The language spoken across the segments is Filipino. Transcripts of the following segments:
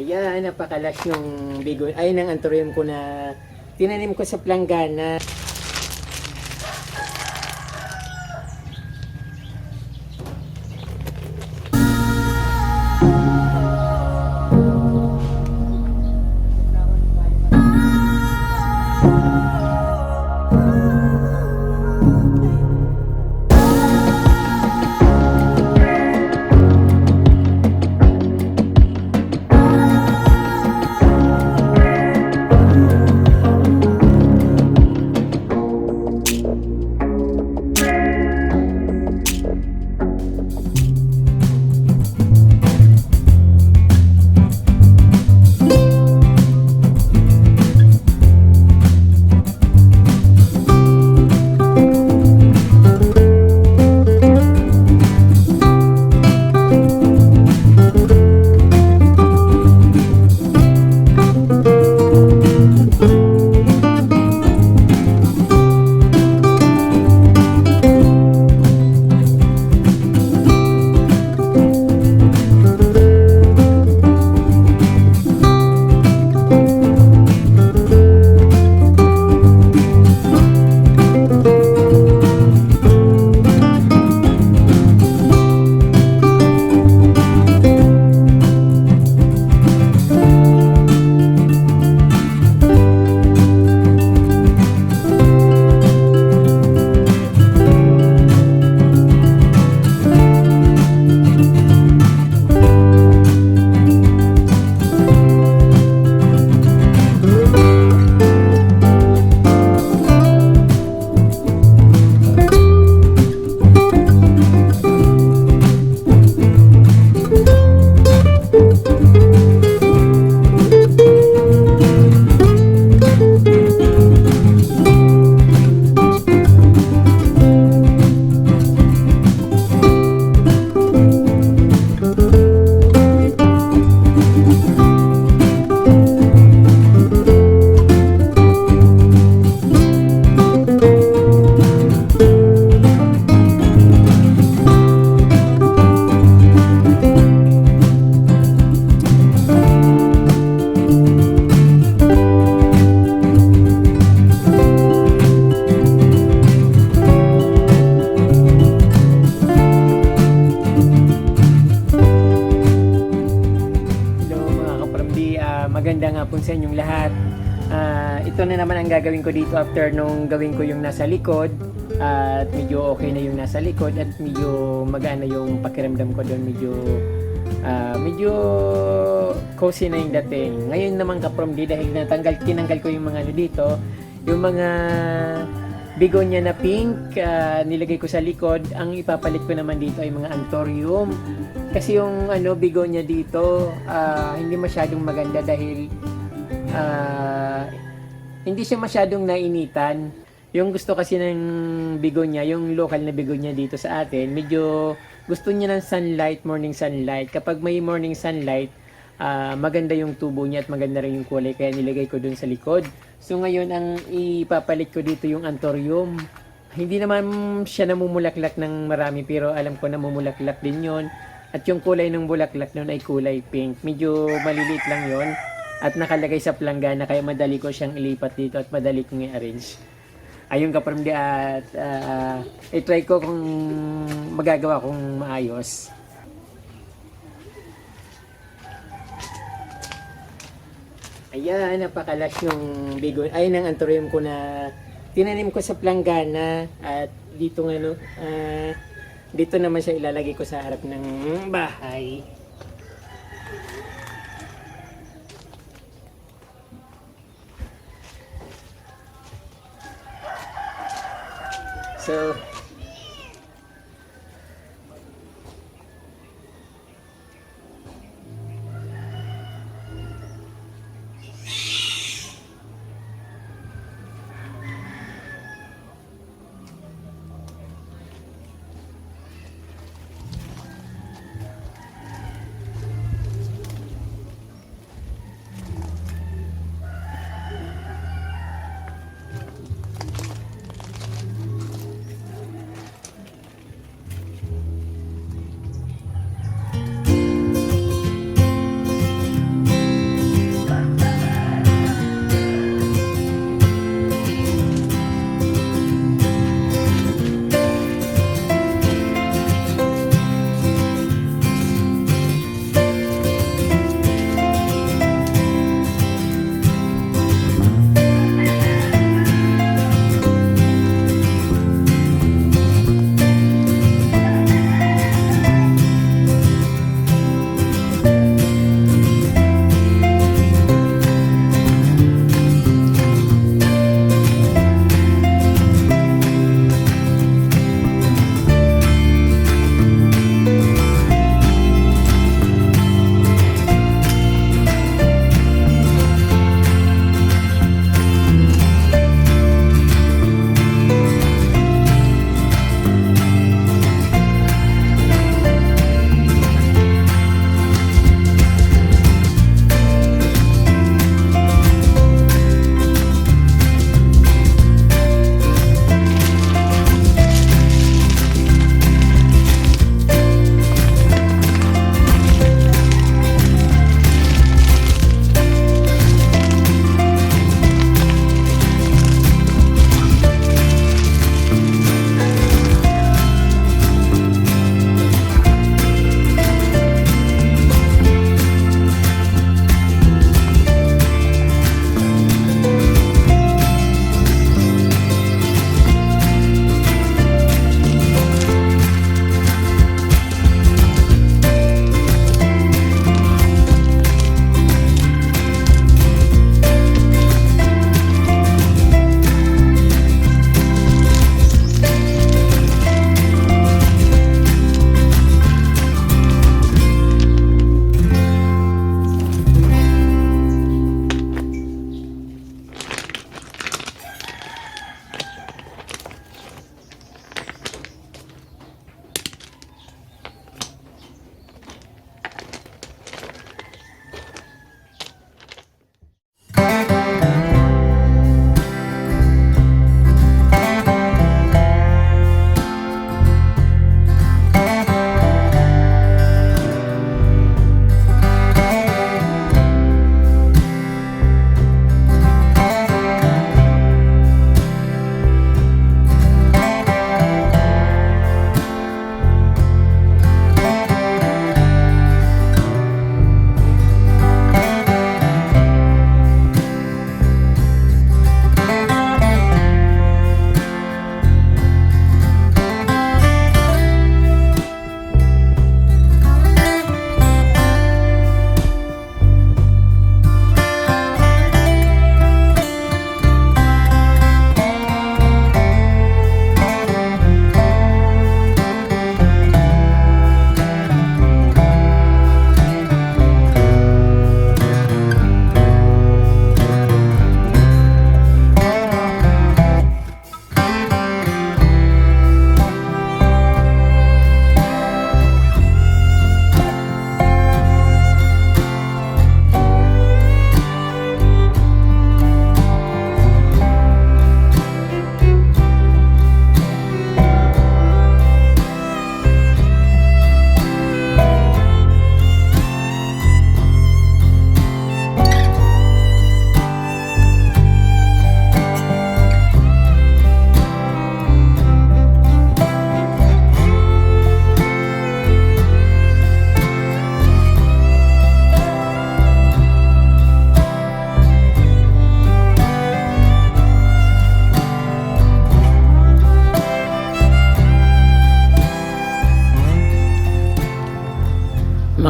Ayan, napakalas yung bigo. Ay, ng anthurium ko na tinanim ko sa planggana. Magandang hapon sa inyong lahat. Ito na naman ang gagawin ko dito after nung gawin ko yung nasa likod. At medyo okay na yung nasa likod at medyo magana yung pakiramdam ko doon. Medyo cozy na yung dating. Ngayon naman kapromdi dahil tinanggal ko yung mga ano dito. Yung mga begonia na pink, nilagay ko sa likod. Ang ipapalit ko naman dito ay mga anthurium. Kasi yung begonia dito, hindi masyadong maganda dahil hindi siya masyadong nainitan. Yung gusto kasi ng begonia, yung local na begonia dito sa atin, medyo gusto niya ng sunlight, morning sunlight. Kapag may morning sunlight, maganda yung tubo niya at maganda rin yung kulay, kaya nilagay ko dun sa likod. So ngayon, ang ipapalit ko dito yung anthurium. Hindi naman siya namumulaklak ng marami, pero alam ko namumulaklak din yon. At yung kulay ng bulaklak nun ay kulay pink. Medyo maliliit lang yon. At nakalagay sa planggana, kaya madali ko siyang ilipat dito at madali kong i-arrange. Ayun kaparmdi at i-try ko kung magagawa kong maayos. Ayan, napakalas yung bigonia. Ay, ng anthurium ko na tinanim ko sa planggana. At dito dito naman siya ilalagay ko sa harap ng bahay. So,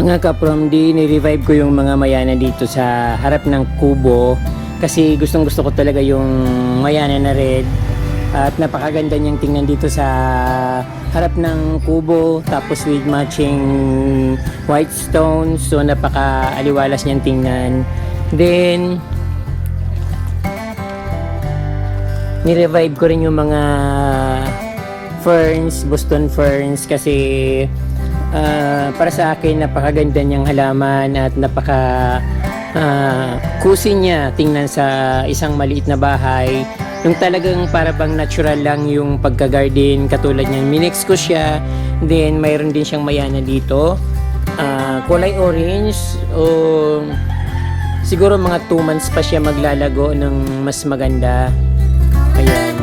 Mga ka-Promdi, ni-revive ko yung mga mayana dito sa harap ng kubo kasi gustong gusto ko talaga yung mayana na red at napakaganda niyang tingnan dito sa harap ng kubo tapos with matching white stones, so napaka-aliwalas niyang tingnan. Then ni-revive ko rin yung mga ferns, Boston ferns kasi para sa akin napakaganda niyang halaman at cozy niya tingnan sa isang maliit na bahay. Yung talagang para bang natural lang yung pagka-garden, katulad niyan. Minix ko siya, then mayroon din siyang mayana dito. Kulay orange, o siguro mga 2 months pa siya maglalago ng mas maganda. Ayan.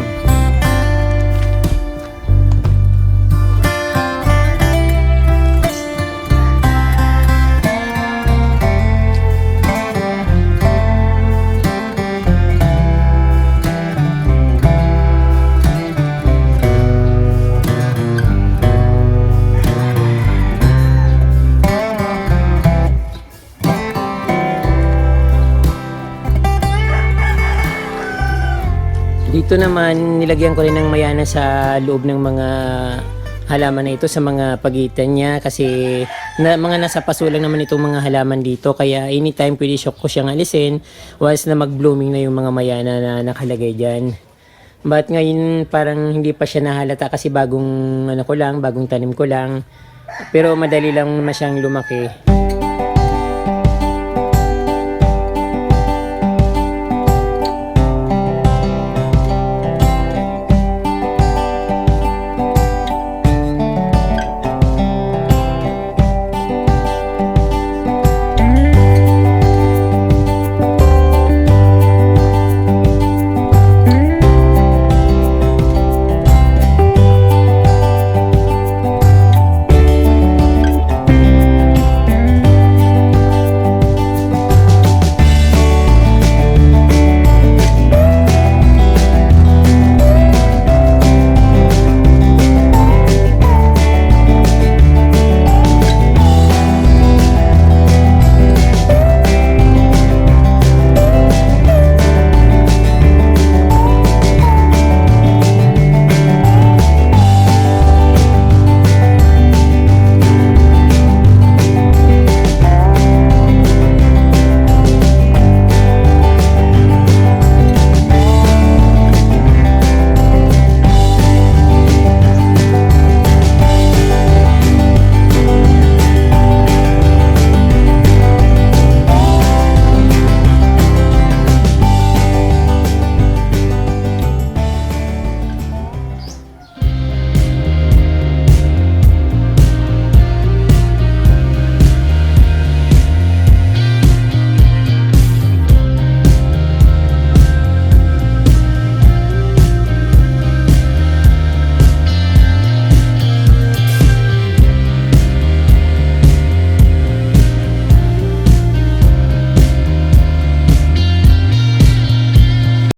Dito naman, nilagyan ko rin ng mayana sa loob ng mga halaman na ito, sa mga pagitan niya kasi mga nasa paso lang naman itong mga halaman dito, kaya anytime pwede ko siyang alisin once na mag-blooming na yung mga mayana na nakalagay dyan. But ngayon parang hindi pa siya nahalata kasi bagong tanim ko lang, pero madali lang naman siyang lumaki.